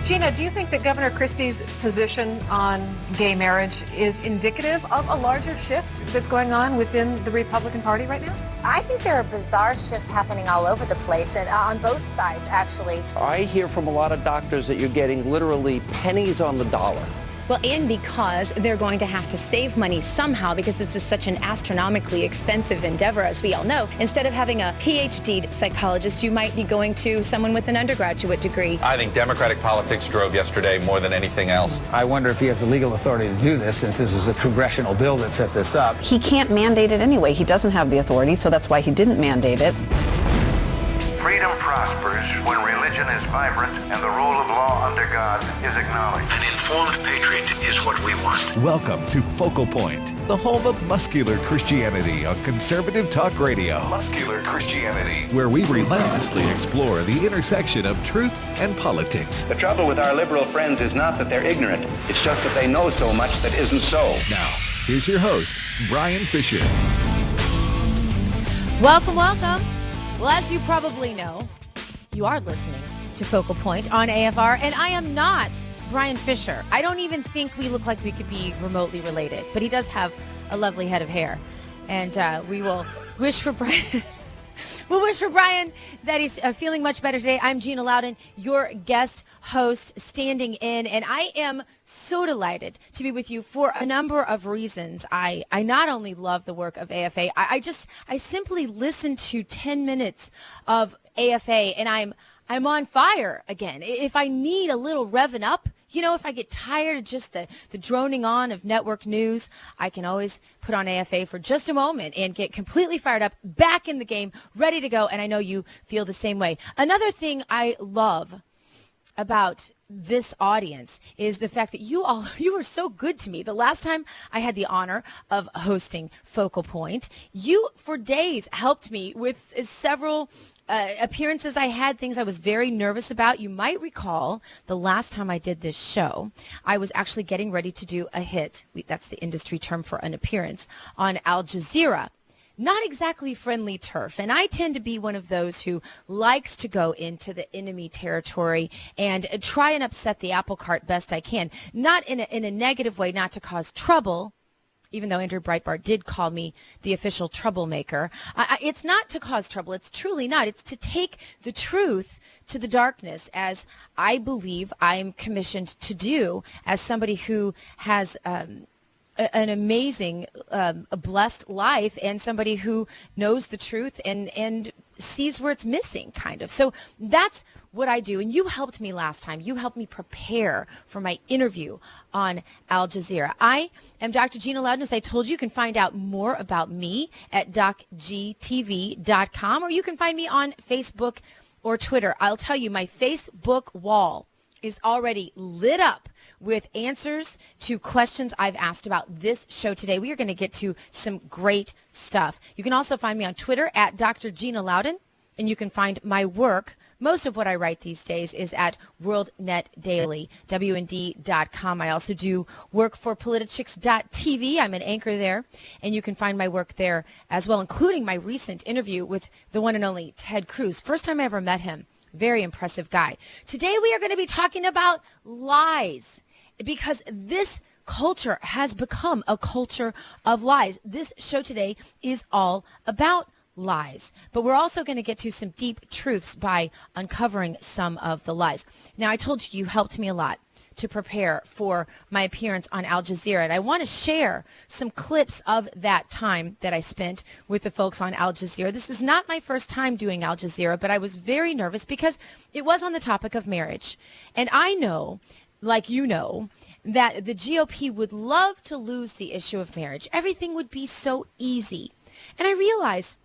Gina, do you think that Governor Christie's position on gay marriage is indicative of a larger shift that's going on within the Republican Party right now? I think there are bizarre shifts happening all over the place, and on both sides, actually. I hear from a lot of doctors that you're getting literally pennies on the dollar. Well, and because they're going to have to save money somehow, because this is such an astronomically expensive endeavor, as we all know. Instead of having a PhD psychologist, you might be going to someone with an undergraduate degree. I think Democratic politics drove yesterday more than anything else. I wonder if he has the legal authority to do this, since this was a congressional bill that set this up. He can't mandate it anyway. He doesn't have the authority, so that's why he didn't mandate it. Freedom prospers when religion is vibrant and the rule of law under God is acknowledged. An informed patriot is what we want. Welcome to Focal Point, the home of muscular Christianity on Conservative Talk Radio. Muscular Christianity, where we relentlessly explore the intersection of truth and politics. The trouble with our liberal friends is not that they're ignorant. It's just that they know so much that isn't so. Now, here's your host, Brian Fisher. Welcome, welcome. Well, as you probably know, you are listening to Focal Point on AFR, and I am not Brian Fisher. I don't even think we look like we could be remotely related, but he does have a lovely head of hair, and we will wish for Brian. We'll wish for Brian that he's feeling much better today. I'm Gina Loudon, your guest host, standing in, and I am so delighted to be with you for a number of reasons. I not only love the work of AFA, I simply listened to 10 minutes of AFA, and I'm on fire again. If I need a little revving up, you know, if I get tired of just the droning on of network news, I can always put on AFA for just a moment and get completely fired up, back in the game, ready to go. And I know you feel the same way. Another thing I love about this audience is the fact that you were so good to me. The last time I had the honor of hosting Focal Point, you for days helped me with several appearances I had, things I was very nervous about. You might recall the last time I did this show, I was actually getting ready to do a hit. That's the industry term for an appearance on Al Jazeera. Not exactly friendly turf. And I tend to be one of those who likes to go into the enemy territory and try and upset the apple cart best I can. Not in a negative way, not to cause trouble, even though Andrew Breitbart did call me the official troublemaker. It's not to cause trouble. It's truly not. It's to take the truth to the darkness, as I believe I'm commissioned to do as somebody who has an amazing, blessed life, and somebody who knows the truth and sees where it's missing, kind of. So that's what I do. And you helped me last time. You helped me prepare for my interview on Al Jazeera. I am Dr. Gina Loudon. As I told you, you can find out more about me at docgtv.com, or you can find me on Facebook or Twitter. I'll tell you, my Facebook wall is already lit up with answers to questions I've asked about this show today. We are going to get to some great stuff. You can also find me on Twitter at Dr. Gina Loudon, and you can find my work. Most of what I write these days is at WorldNet Daily, WND.com. I also do work for Politichicks.tv. I'm an anchor there, and you can find my work there as well, including my recent interview with the one and only Ted Cruz. First time I ever met him. Very impressive guy. Today we are going to be talking about lies, because this culture has become a culture of lies. This show today is all about lies, but we're also going to get to some deep truths by uncovering some of the lies. Now, I told you helped me a lot to prepare for my appearance on Al Jazeera, and I want to share some clips of that time that I spent with the folks on Al Jazeera. This is not my first time doing Al Jazeera, but I was very nervous because it was on the topic of marriage. And I know, like you know, that the GOP would love to lose the issue of marriage. Everything would be so easy. And I realized,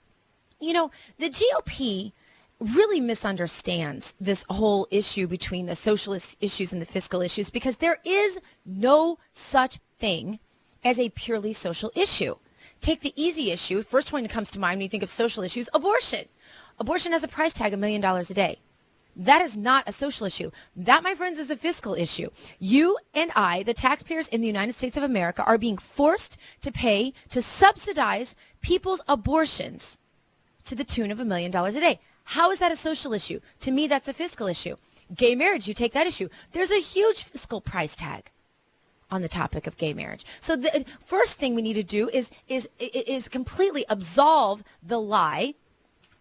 you know, the GOP really misunderstands this whole issue between the socialist issues and the fiscal issues, because there is no such thing as a purely social issue. Take the easy issue. First one that comes to mind when you think of social issues, abortion. Abortion has a price tag of $1 million a day. That is not a social issue. That, my friends, is a fiscal issue. You and I, the taxpayers in the United States of America, are being forced to pay to subsidize people's abortions to the tune of $1 million a day. How is that a social issue? To me, that's a fiscal issue. Gay marriage, you take that issue. There's a huge fiscal price tag on the topic of gay marriage. So the first thing we need to do is completely absolve the lie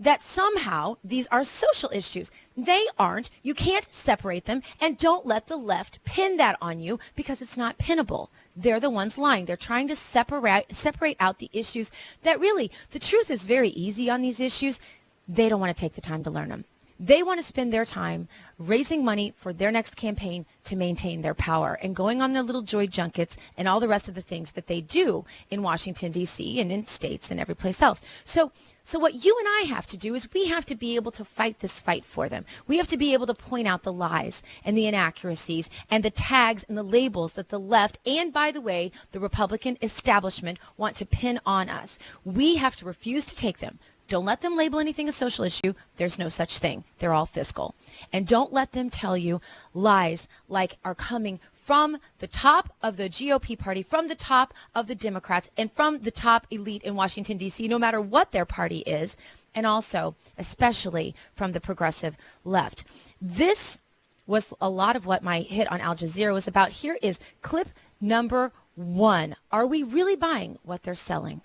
that somehow these are social issues. They aren't. You can't separate them, and don't let the left pin that on you because it's not pinnable. They're the ones lying. They're trying to separate out the issues that really, the truth is very easy on these issues. They don't want to take the time to learn them. They want to spend their time raising money for their next campaign to maintain their power and going on their little joy junkets and all the rest of the things that they do in Washington, D.C. and in states and every place else. So what you and I have to do is we have to be able to fight this fight for them. We have to be able to point out the lies and the inaccuracies and the tags and the labels that the left and, by the way, the Republican establishment want to pin on us. We have to refuse to take them. Don't let them label anything a social issue. There's no such thing. They're all fiscal. And don't let them tell you lies like are coming from the top of the GOP party, from the top of the Democrats, and from the top elite in Washington, D.C., no matter what their party is, and also, especially from the progressive left. This was a lot of what my hit on Al Jazeera was about. Here is clip number 1. Are we really buying what they're selling?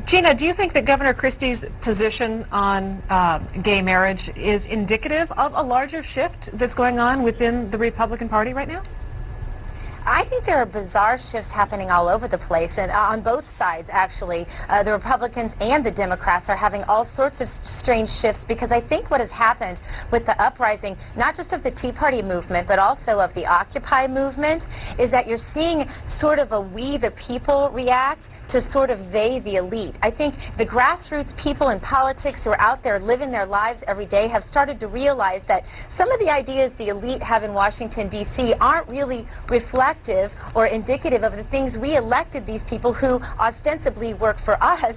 Gina, do you think that Governor Christie's position on gay marriage is indicative of a larger shift that's going on within the Republican Party right now? I think there are bizarre shifts happening all over the place, and on both sides, actually. The Republicans and the Democrats are having all sorts of strange shifts, because I think what has happened with the uprising, not just of the Tea Party movement, but also of the Occupy movement, is that you're seeing sort of a we the people react to sort of they the elite. I think the grassroots people in politics who are out there living their lives every day have started to realize that some of the ideas the elite have in Washington, D.C. aren't really reflective or indicative of the things we elected these people who ostensibly work for us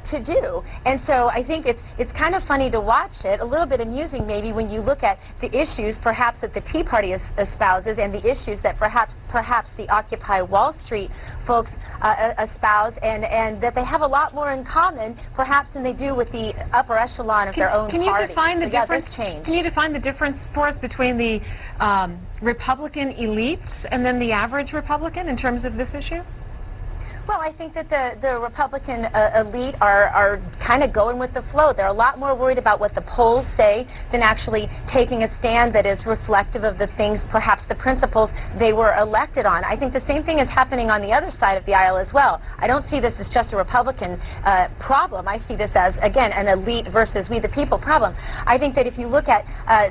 to do. And so I think it's kind of funny to watch it, a little bit amusing maybe when you look at the issues perhaps that the Tea Party espouses and the issues that perhaps the Occupy Wall Street folks espouse, and that they have a lot more in common perhaps than they do with the upper echelon of their own party. Can you define the difference? Change. Can you define the difference for us between the Republican elites and then the average Republican in terms of this issue? Well, I think that the Republican elite are kind of going with the flow. They're a lot more worried about what the polls say than actually taking a stand that is reflective of the things, perhaps the principles they were elected on. I think the same thing is happening on the other side of the aisle as well. I don't see this as just a Republican problem. I see this as, again, an elite versus we the people problem. I think that if you look at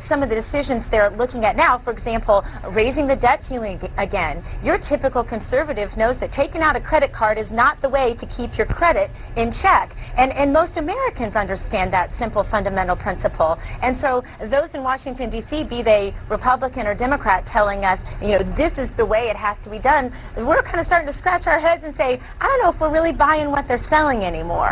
some of the decisions they're looking at now, for example, raising the debt ceiling again, your typical conservative knows that taking out a credit card is not the way to keep your credit in check. And most Americans understand that simple fundamental principle. And so those in Washington, D.C., be they Republican or Democrat, telling us, this is the way it has to be done, we're kind of starting to scratch our heads and say, I don't know if we're really buying what they're selling anymore.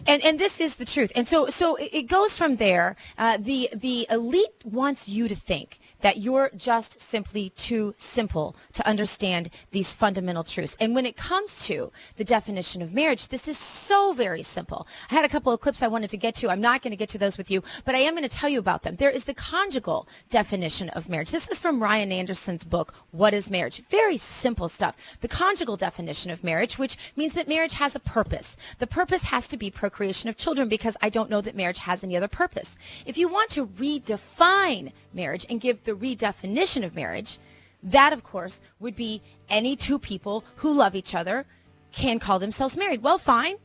And this is the truth. And so it goes from there. The elite wants you to think that you're just simply too simple to understand these fundamental truths. And when it comes to the definition of marriage, this is so very simple. I had a couple of clips I wanted to get to. I'm not going to get to those with you, but I am going to tell you about them. There is the conjugal definition of marriage. This is from Ryan Anderson's book, What is Marriage? Very simple stuff. The conjugal definition of marriage, which means that marriage has a purpose. The purpose has to be procreation of children, because I don't know that marriage has any other purpose. If you want to redefine marriage and give the redefinition of marriage, that of course would be any two people who love each other can call themselves married. Well, fine.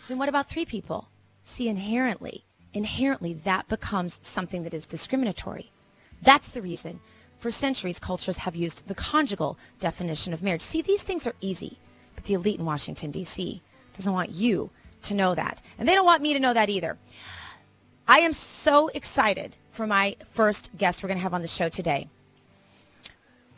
Then what about three people? See, inherently that becomes something that is discriminatory. That's the reason for centuries cultures have used the conjugal definition of marriage. See, these things are easy, but the elite in Washington, D.C. doesn't want you to know that. And they don't want me to know that either. I am so excited for my first guest we're going to have on the show today.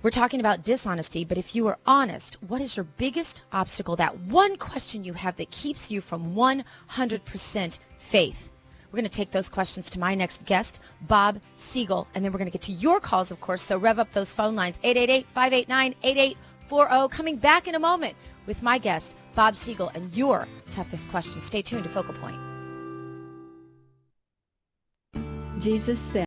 We're talking about dishonesty, but if you are honest, what is your biggest obstacle? That one question you have that keeps you from 100% faith. We're going to take those questions to my next guest, Bob Siegel, and then we're going to get to your calls, of course, so rev up those phone lines, 888-589-8840. Coming back in a moment with my guest, Bob Siegel, and your toughest questions. Stay tuned to Focal Point. Jesus said,